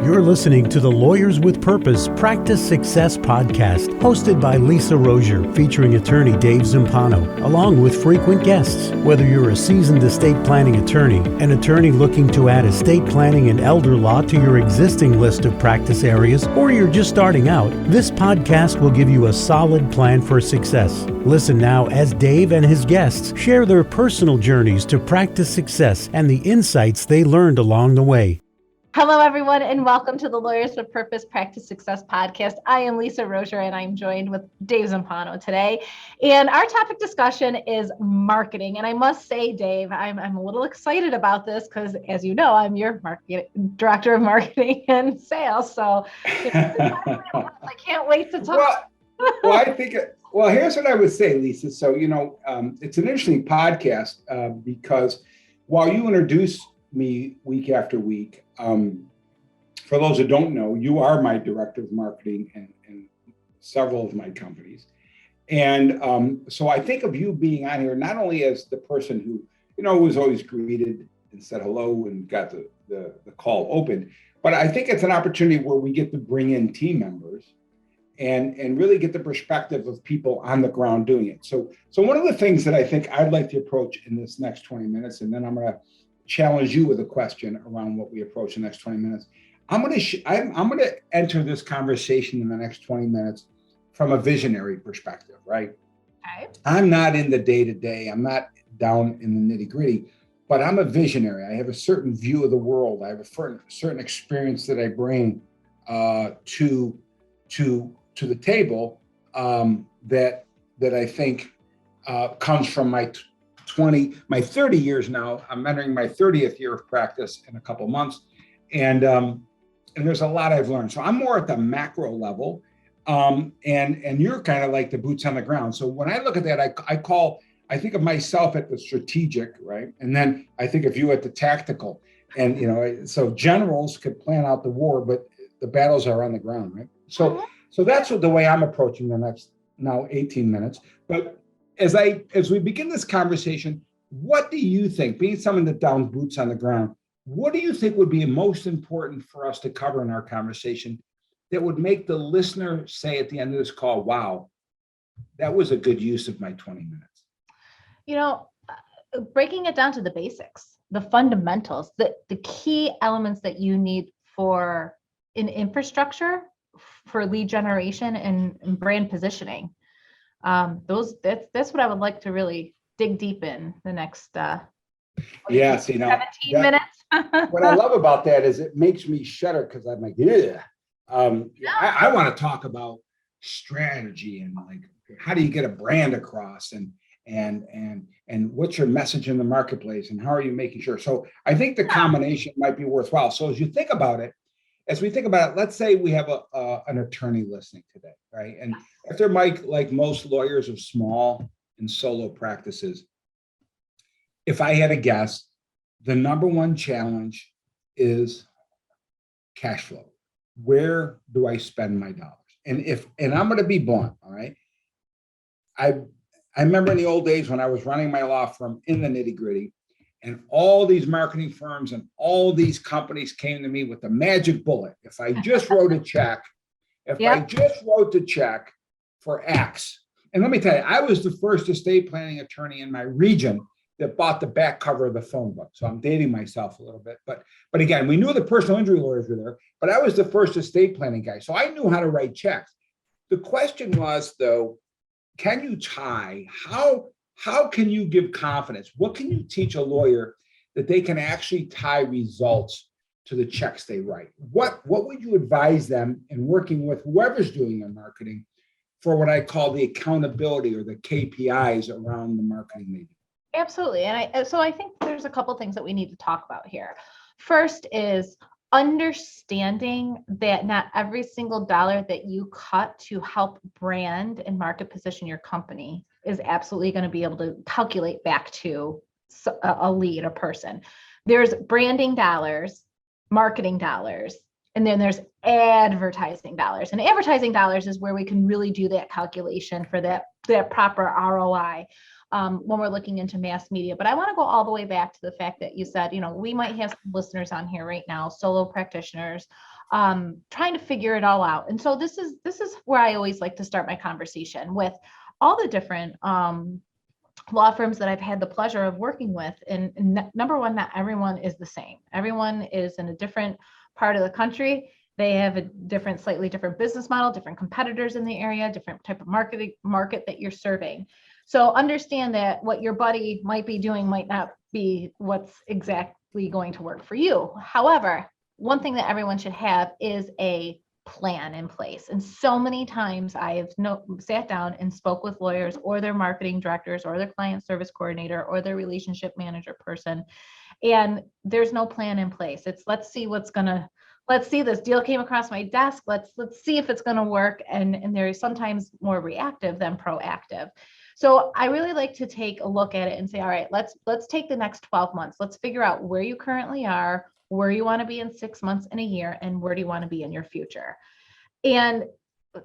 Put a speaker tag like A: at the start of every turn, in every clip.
A: You're listening to the Lawyers with Purpose Practice Success Podcast, hosted by Lisa Rozier, featuring attorney Dave Zampano, along with frequent guests. Whether you're a seasoned estate planning attorney, an attorney looking to add estate planning and elder law to your existing list of practice areas, or you're just starting out, this podcast will give you a solid plan for success. Listen now as Dave and his guests share their personal journeys to practice success and the insights they learned along the way.
B: Hello, everyone, and welcome to the Lawyers with Purpose Practice Success Podcast. I am Lisa Rozier, and I'm joined with Dave Zampano today. And our topic discussion is marketing. And I must say, Dave, I'm a little excited about this because, as you know, I'm your director of marketing and sales. So I can't wait to talk.
C: Well, here's what I would say, Lisa. So, it's an interesting podcast because while you introduce me week after week, for those who don't know, you are my director of marketing in several of my companies. And so I think of you being on here not only as the person who, was always greeted and said hello and got the call open, but I think it's an opportunity where we get to bring in team members and really get the perspective of people on the ground doing it. So one of the things that I think I'd like to approach in this next 20 minutes, and then I'm going to challenge you with a question around what we approach the next 20 minutes. I'm going to enter this conversation in the next 20 minutes from a visionary perspective, right?
B: Okay.
C: I'm not in the day-to-day. I'm not down in the nitty-gritty, but I'm a visionary. I have a certain view of the world. I have a certain experience that I bring to the table that I think comes from my 30 years now. I'm entering my 30th year of practice in a couple months. And there's a lot I've learned. So I'm more at the macro level. And you're kind of like the boots on the ground. So when I look at that, I think of myself at the strategic, right? And then I think of you at the tactical. And, so generals could plan out the war, but the battles are on the ground, right? So that's the way I'm approaching the next now 18 minutes. But as we begin this conversation, what do you think, being someone that downs boots on the ground, what do you think would be most important for us to cover in our conversation that would make the listener say at the end of this call, wow, that was a good use of my 20 minutes?
B: Breaking it down to the basics, the fundamentals, the key elements that you need for an infrastructure for lead generation and brand positioning. That's what I would like to really dig deep in the next 17 minutes.
C: What I love about that is it makes me shudder because I'm like, I want to talk about strategy and like how do you get a brand across and what's your message in the marketplace and how are you making sure? So I think the combination might be worthwhile. So as we think about it, let's say we have an attorney listening today, right? And if they're like most lawyers of small and solo practices, if I had a guess, the number one challenge is cash flow. Where do I spend my dollars? And I'm going to be blunt, all right? I remember in the old days when I was running my law firm in the nitty-gritty, and all these marketing firms and all these companies came to me with the magic bullet. If I just wrote a check, I just wrote the check for X. And let me tell you, I was the first estate planning attorney in my region that bought the back cover of the phone book. So I'm dating myself a little bit. But again, we knew the personal injury lawyers were there, but I was the first estate planning guy. So I knew how to write checks. The question was, though, can you tie? How can you give confidence? What can you teach a lawyer that they can actually tie results to the checks they write? What would you advise them in working with whoever's doing their marketing for what I call the accountability or the KPIs around the marketing they do?
B: Absolutely. And I think there's a couple things that we need to talk about here. First is understanding that not every single dollar that you cut to help brand and market position your company is absolutely going to be able to calculate back to a lead, a person. There's branding dollars, marketing dollars, and then there's advertising dollars. And advertising dollars is where we can really do that calculation for that proper ROI. When we're looking into mass media. But I want to go all the way back to the fact that you said, we might have some listeners on here right now, solo practitioners, trying to figure it all out. And so this is where I always like to start my conversation with all the different law firms that I've had the pleasure of working with. And number one, not everyone is the same. Everyone is in a different part of the country. They have a different, slightly different business model, different competitors in the area, different type of market that you're serving. So understand that what your buddy might be doing might not be what's exactly going to work for you. However, one thing that everyone should have is a plan in place. And so many times I have sat down and spoke with lawyers or their marketing directors or their client service coordinator or their relationship manager person, and there's no plan in place. It's let's see this deal came across my desk. Let's see if it's going to work. And they're sometimes more reactive than proactive. So I really like to take a look at it and say, all right, let's take the next 12 months. Let's figure out where you currently are, where you want to be in 6 months and a year, and where do you want to be in your future. And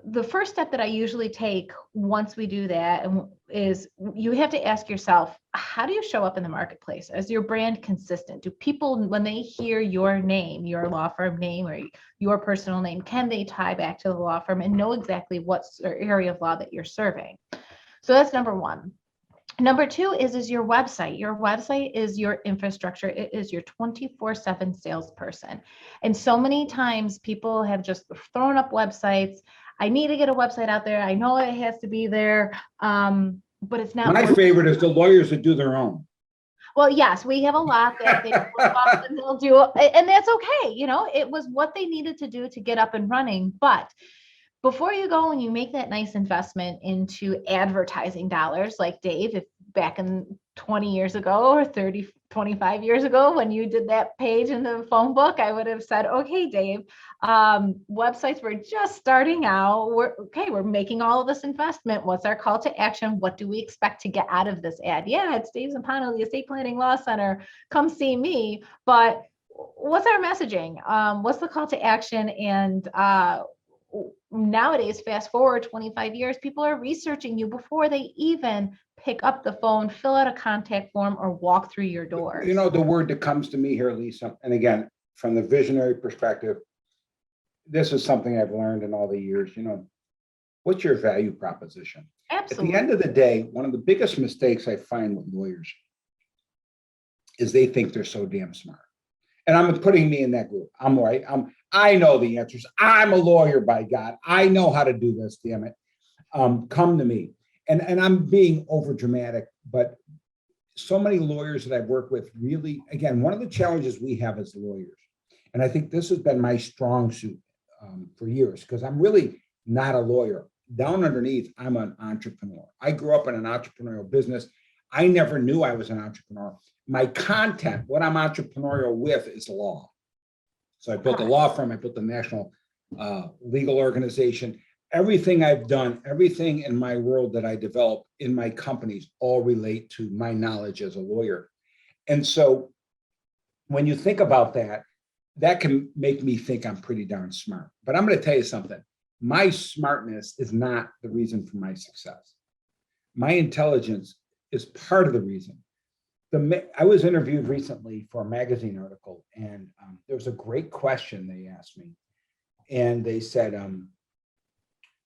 B: the first step that I usually take once we do that is you have to ask yourself, how do you show up in the marketplace? Is your brand consistent? Do people, when they hear your name, your law firm name or your personal name, can they tie back to the law firm and know exactly what area of law that you're serving? So that's number one. Number two is your website. Your website is your infrastructure. It is your 24/7 salesperson. And so many times people have just thrown up websites. I need to get a website out there. I know it has to be there, but it's not.
C: My favorite is the lawyers that do their own.
B: Well, yes, we have a lot that they'll do, and that's okay. You know, it was what they needed to do to get up and running. But before you go and you make that nice investment into advertising dollars, like Dave, if back in 20 years ago or 30, 25 years ago, when you did that page in the phone book, I would have said, okay, Dave, websites were just starting out. We're making all of this investment. What's our call to action? What do we expect to get out of this ad? Yeah, it's Dave Zampano, the Estate Planning Law Center. Come see me. But what's our messaging? What's the call to action? And nowadays, fast forward 25 years, people are researching you before they even pick up the phone, fill out a contact form, or walk through your doors.
C: You know, the word that comes to me here, Lisa, and again, from the visionary perspective, this is something I've learned in all the years, you know, what's your value proposition?
B: Absolutely.
C: At the end of the day, one of the biggest mistakes I find with lawyers is they think they're so damn smart. And I'm putting me in that group. I'm right. I know the answers. I'm a lawyer, by God. I know how to do this, damn it. Come to me. And I'm being over dramatic, but so many lawyers that I've worked with really, again, one of the challenges we have as lawyers, and I think this has been my strong suit for years, because I'm really not a lawyer. Down underneath, I'm an entrepreneur. I grew up in an entrepreneurial business. I never knew I was an entrepreneur. My content, what I'm entrepreneurial with, is law. So I built a law firm. I built a national legal organization. Everything I've done, everything in my world that I develop in my companies all relate to my knowledge as a lawyer. And so when you think about that, that can make me think I'm pretty darn smart. But I'm going to tell you something. My smartness is not the reason for my success. My intelligence is part of the reason. I was interviewed recently for a magazine article, and there was a great question they asked me. And they said,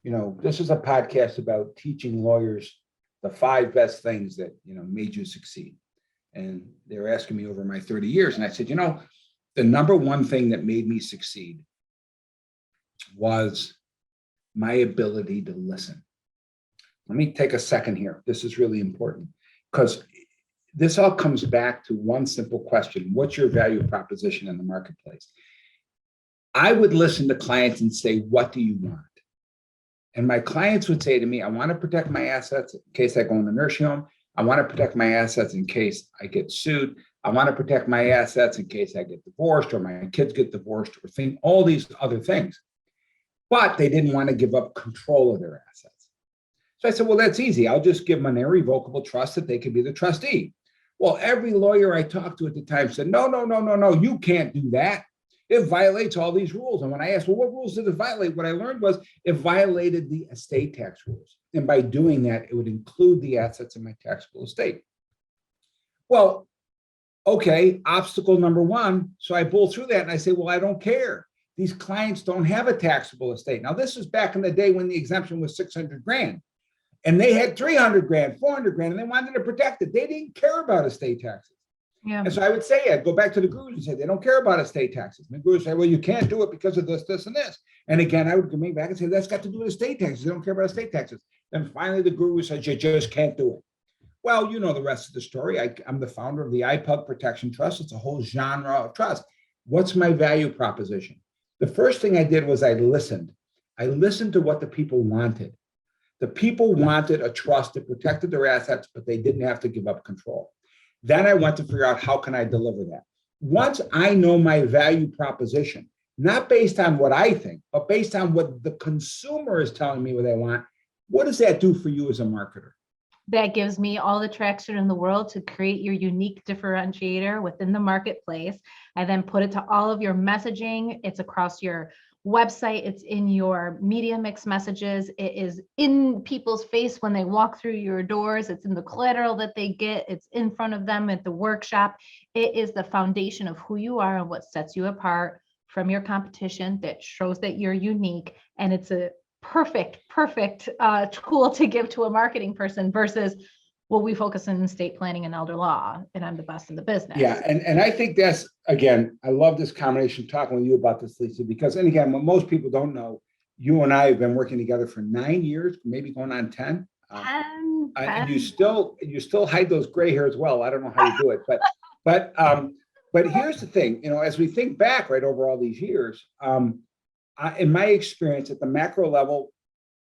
C: you know, this is a podcast about teaching lawyers the 5 best things that, you know, made you succeed. And they were asking me over my 30 years. And I said, you know, the number one thing that made me succeed was my ability to listen. Let me take a second here. This is really important, because this all comes back to one simple question. What's your value proposition in the marketplace? I would listen to clients and say, what do you want? And my clients would say to me, I want to protect my assets in case I go in the nursing home. I want to protect my assets in case I get sued. I want to protect my assets in case I get divorced or my kids get divorced, or all these other things. But they didn't want to give up control of their assets. So I said, well, that's easy. I'll just give them an irrevocable trust that they can be the trustee. Well, every lawyer I talked to at the time said, no, you can't do that. It violates all these rules. And when I asked, well, what rules did it violate? What I learned was it violated the estate tax rules. And by doing that, it would include the assets in my taxable estate. Well, okay, obstacle number one. So I bull through that and I say, well, I don't care. these clients don't have a taxable estate. Now, this was back in the day when the exemption was 600 grand. And they had 300 grand, 400 grand, and they wanted to protect it. They didn't care about estate taxes.
B: Yeah.
C: And so I would say, I'd go back to the gurus and say, they don't care about estate taxes. And the gurus say, well, you can't do it because of this, this, and this. And again, I would go back and say, that's got to do with estate taxes. They don't care about estate taxes. Then finally, the guru says, you just can't do it. Well, you know the rest of the story. I'm the founder of the iPug Protection Trust. It's a whole genre of trust. What's my value proposition? The first thing I did was I listened. I listened to what the people wanted. The people wanted a trust that protected their assets, but they didn't have to give up control. Then I went to figure out, how can I deliver that? Once I know my value proposition, not based on what I think, but based on what the consumer is telling me what they want, what does that do for you as a marketer?
B: That gives me all the traction in the world to create your unique differentiator within the marketplace. I then put it to all of your messaging. It's across your website. It's in your media mix messages. It is in people's face when they walk through your doors. It's in the collateral that they get. It's in front of them at the workshop. It is the foundation of who you are and what sets you apart from your competition, that shows that you're unique. And it's a perfect tool to give to a marketing person versus, well, we focus on estate planning and elder law, and I'm the best in the business.
C: Yeah, and I think that's, again, I love this combination, talking with you about this, Lisa, because, and again, what most people don't know, you and I have been working together for 9 years, maybe going on 10.
B: 10.
C: And you still hide those gray hairs well. I don't know how you do it, but here's the thing, as we think back right over all these years, in my experience at the macro level,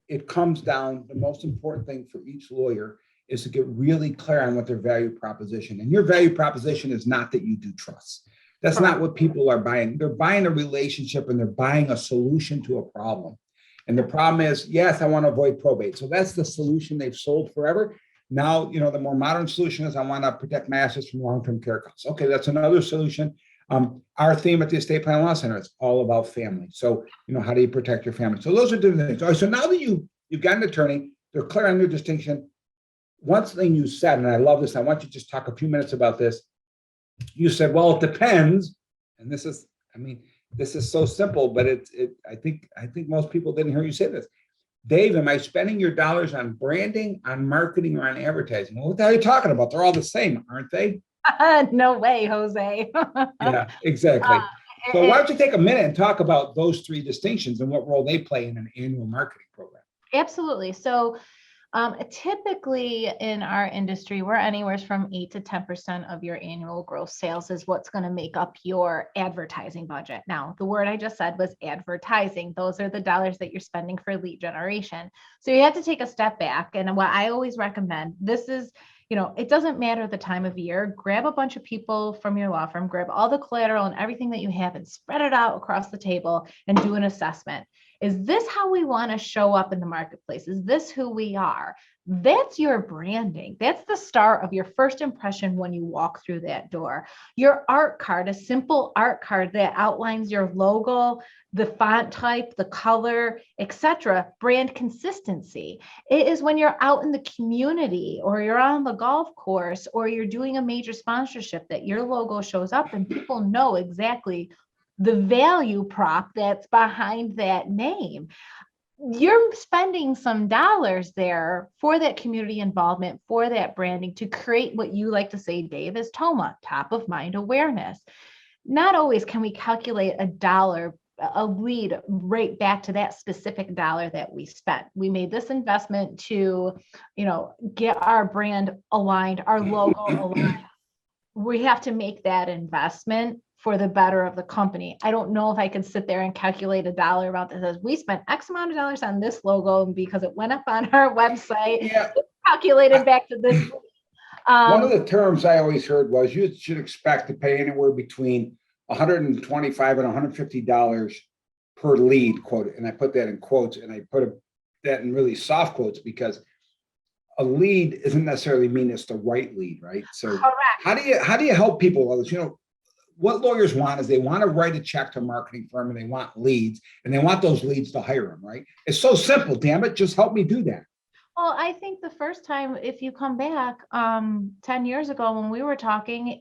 C: it comes down, the most important thing for each lawyer is to get really clear on what their value proposition. And your value proposition is not that you do trust. That's not what people are buying. They're buying a relationship, and they're buying a solution to a problem. And the problem is, yes, I want to avoid probate. So that's the solution they've sold forever. Now, the more modern solution is, I want to protect my assets from long-term care costs. Okay, that's another solution. Our theme at the Estate Planning Law Center is all about family. So, how do you protect your family? So those are different things. All right, so now that you've got an attorney, they're clear on their distinction. One thing you said, and I love this, I want you to just talk a few minutes about this. You said, well, it depends. And this is so simple, but I think most people didn't hear you say this. Dave, am I spending your dollars on branding, on marketing, or on advertising? Well, what the hell are you talking about? They're all the same, aren't they?
B: No way, Jose.
C: Yeah, exactly. So why don't you take a minute and talk about those three distinctions and what role they play in an annual marketing program?
B: Absolutely. So typically in our industry, we're anywhere from 8 to 10% of your annual gross sales is what's going to make up your advertising budget. Now, the word I just said was advertising. Those are the dollars that you're spending for lead generation. So you have to take a step back. And what I always recommend, this is, it doesn't matter the time of year. Grab a bunch of people from your law firm, grab all the collateral and everything that you have and spread it out across the table and do an assessment. Is this how we want to show up in the marketplace? Is this who we are? That's your branding. That's the start of your first impression when you walk through that door. Your art card, a simple art card that outlines your logo, the font type, the color, etc. Brand consistency. It is when you're out in the community or you're on the golf course or you're doing a major sponsorship that your logo shows up and people know exactly the value prop that's behind that name. You're spending some dollars there for that community involvement, for that branding, to create what you like to say, Dave, is TOMA, top of mind awareness. Not always can we calculate a lead right back to that specific dollar that we spent. We made this investment to, get our brand aligned, our logo aligned. We have to make that investment for the better of the company. I don't know if I could sit there and calculate a dollar amount that says we spent X amount of dollars on this logo, and because it went up on our website, it's calculated back to this.
C: One of the terms I always heard was you should expect to pay anywhere between $125 and $150 per lead, quote, and I put that in quotes, and I put that in really soft quotes because a lead doesn't necessarily mean it's the right lead, right? So
B: correct.
C: How do you help people with this? What lawyers want is they want to write a check to a marketing firm and they want leads and they want those leads to hire them, right? It's so simple, damn it. Just help me do that.
B: Well, I think the first time, if you come back 10 years ago when we were talking,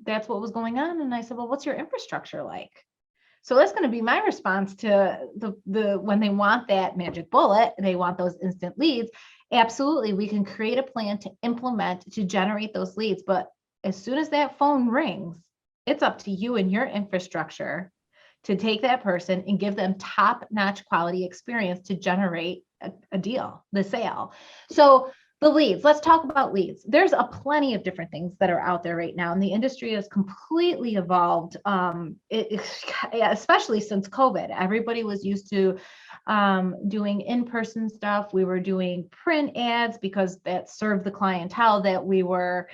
B: that's what was going on. And I said, well, what's your infrastructure like? So that's going to be my response to the when they want that magic bullet, they want those instant leads. Absolutely, we can create a plan to implement to generate those leads. But as soon as that phone rings, it's up to you and your infrastructure to take that person and give them top-notch quality experience to generate a deal, the sale. So the leads, let's talk about leads. There's a plenty of different things that are out there right now, and the industry has completely evolved, especially since COVID. Everybody was used to doing in-person stuff. We were doing print ads because that served the clientele that we were,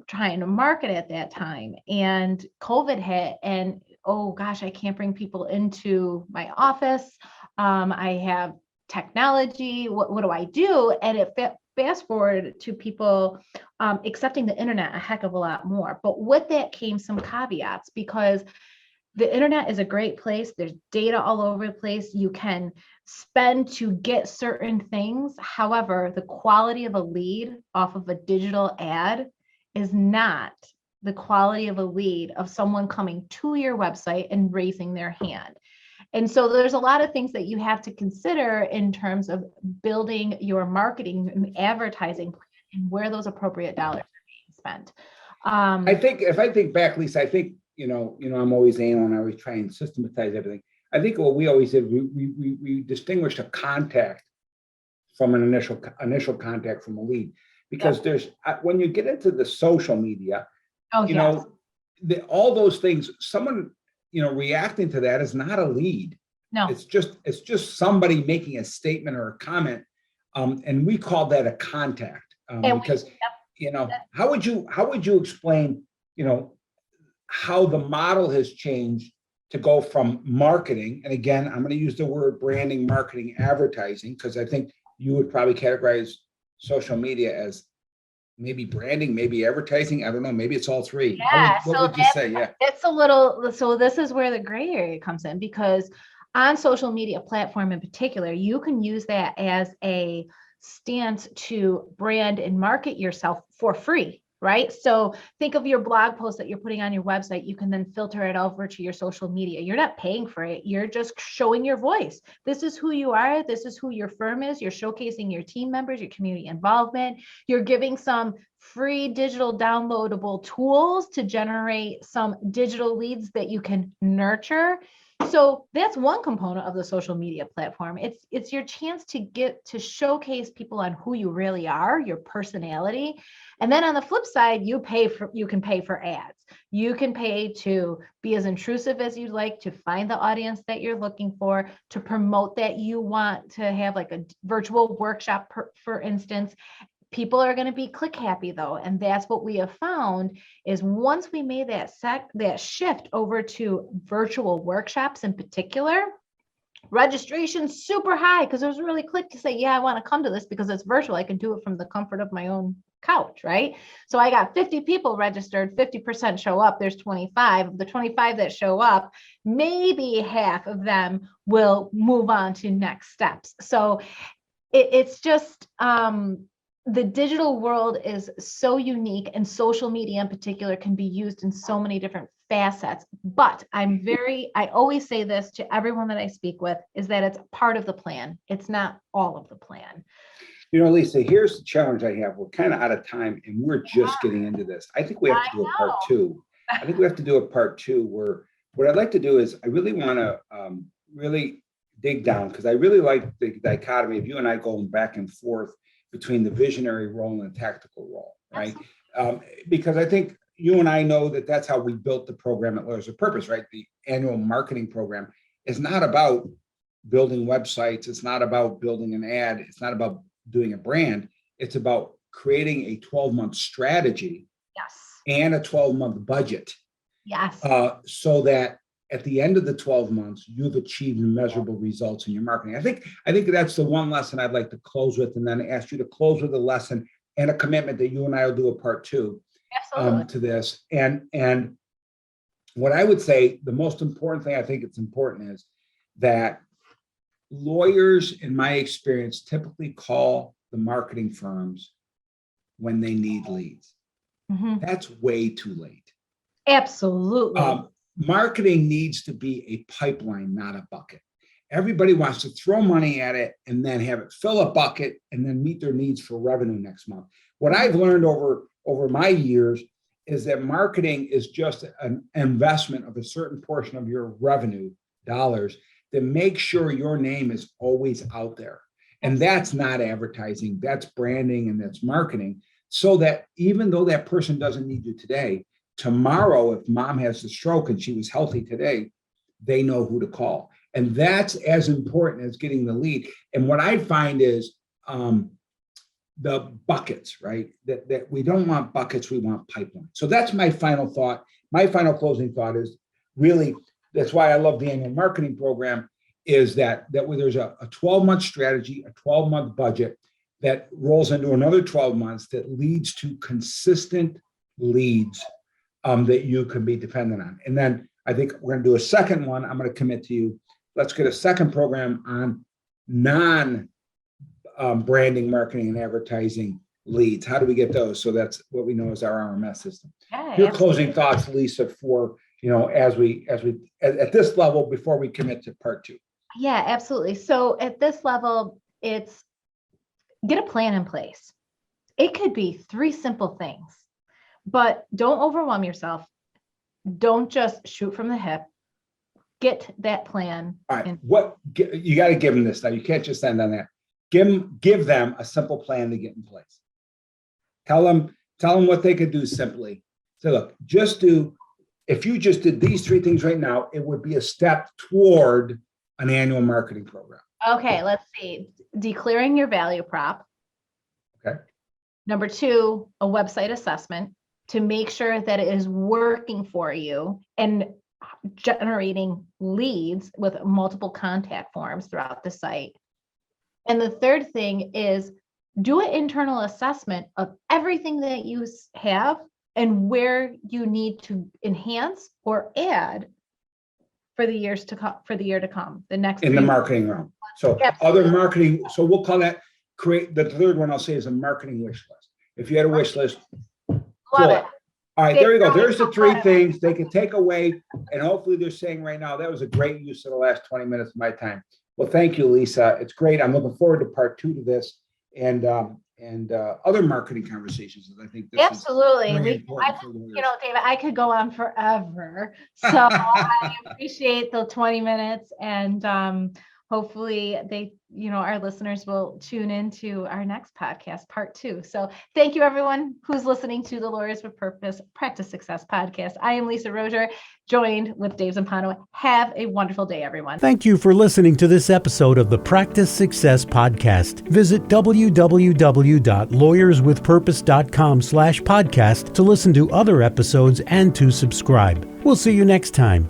B: trying to market at that time. And COVID hit, and oh gosh, I can't bring people into my office. I have technology. What do I do? And it fast forward to people accepting the internet a heck of a lot more. But with that came some caveats, because the internet is a great place. There's data all over the place. You can spend to get certain things. However, the quality of a lead off of a digital ad is not the quality of a lead of someone coming to your website and raising their hand. And so there's a lot of things that you have to consider in terms of building your marketing and advertising plan and where those appropriate dollars are being spent.
C: I think if I think back, Lisa, I think, I'm always anal and I always try and systematize everything. I think what we always did, we distinguished a contact from an initial contact from a lead, because there's, when you get into the social media, all those things, someone, reacting to that is not a lead.
B: No,
C: it's just somebody making a statement or a comment. And we call that a contact, because, how would you explain, how the model has changed to go from marketing? And again, I'm going to use the word branding, marketing, advertising, because I think you would probably categorize social media as maybe branding, maybe advertising. I don't know. Maybe it's all three.
B: Yeah.
C: What would you say? Yeah.
B: It's a little, so this is where the gray area comes in, because on social media platform in particular, you can use that as a stance to brand and market yourself for free, right? So think of your blog post that you're putting on your website. You can then filter it over to your social media. You're not paying for it. You're just showing your voice. This is who you are. This is who your firm is. You're showcasing your team members, your community involvement. You're giving some free digital downloadable tools to generate some digital leads that you can nurture. So that's one component of the social media platform. It's your chance to get to showcase people on who you really are, your personality. And then on the flip side, you can pay for ads. You can pay to be as intrusive as you'd like, to find the audience that you're looking for, to promote that you want to have like a virtual workshop, for instance. People are going to be click happy though. And that's what we have found is once we made that shift over to virtual workshops in particular, registration super high, because it was really click to say, yeah, I want to come to this because it's virtual. I can do it from the comfort of my own couch, right? So I got 50 people registered, 50% show up. There's 25. Of the 25 that show up, maybe half of them will move on to next steps. So it's just, the digital world is so unique, and social media in particular can be used in so many different facets. But I always say this to everyone that I speak with, is that it's part of the plan. It's not all of the plan.
C: Lisa, here's the challenge I have. We're kind of out of time and we're just getting into this. I think we have to do a part two. I think we have to do a part two where what I'd like to do is I really want to really dig down, because I really like the dichotomy of you and I going back and forth between the visionary role and the tactical role, right? Because I think you and I know that that's how we built the program at Lawyers of Purpose, right? The annual marketing program is not about building websites. It's not about building an ad. It's not about doing a brand. It's about creating a 12-month strategy,
B: yes,
C: and a 12-month budget.
B: Yes.
C: So that at the end of the 12 months, you've achieved measurable results in your marketing. I think that's the one lesson I'd like to close with, and then ask you to close with a lesson and a commitment that you and I will do a part two to this. And what I would say, the most important thing I think it's important is that lawyers, in my experience, typically call the marketing firms when they need leads.
B: Mm-hmm.
C: That's way too late.
B: Absolutely.
C: marketing needs to be a pipeline, not a bucket. Everybody wants to throw money at it and then have it fill a bucket and then meet their needs for revenue next month. What I've learned over my years is that marketing is just an investment of a certain portion of your revenue dollars to make sure your name is always out there. And that's not advertising, that's branding and that's marketing. So that even though that person doesn't need you today, tomorrow, if mom has a stroke and she was healthy today, they know who to call. And that's as important as getting the lead. And what I find is the buckets, right? That we don't want buckets, we want pipeline. So that's my final thought. My final closing thought is really, that's why I love the annual marketing program, is that where there's a 12-month strategy, a 12-month budget that rolls into another 12 months that leads to consistent leads that you can be dependent on. And then I think we're going to do a second one. I'm going to commit to you. Let's get a second program on non-branding, marketing, and advertising leads. How do we get those? So that's what we know as our RMS system.
B: Yeah,
C: Your
B: absolutely.
C: closing thoughts, Lisa, for, as we at this level before we commit to part 2.
B: Yeah, absolutely. So at this level, it's get a plan in place. It could be 3 simple things, but don't overwhelm yourself. Don't just shoot from the hip. Get that plan.
C: All right. You got to give them this now. You can't just end on that. Give them a simple plan to get in place. Tell them what they could do simply. So look, if you just did these 3 things right now, it would be a step toward an annual marketing program.
B: Okay, let's see. Declaring your value prop.
C: Okay.
B: Number 2, a website assessment to make sure that it is working for you and generating leads with multiple contact forms throughout the site. And the third thing is do an internal assessment of everything that you have and where you need to enhance or add for the year to come, the next
C: in the marketing realm. So
B: Absolutely.
C: Other marketing, so we'll call that the third one I'll say is a marketing wish list. If you had a wish list,
B: Love
C: cool.
B: it.
C: All right, there you go. There's the 3 things they can take away. And hopefully they're saying right now, that was a great use of the last 20 minutes of my time. Well, thank you, Lisa. It's great. I'm looking forward to part 2 to this and other marketing conversations. I think this
B: Absolutely.
C: is very important for lawyers.
B: David, I could go on forever. So I appreciate the 20 minutes and hopefully our listeners will tune into our next podcast, part 2. So thank you everyone who's listening to the Lawyers with Purpose Practice Success podcast. I am Lisa Rozier, joined with Dave Zampano. Have a wonderful day, everyone.
A: Thank you for listening to this episode of the Practice Success Podcast. Visit www.lawyerswithpurpose.com/podcast to listen to other episodes and to subscribe. We'll see you next time.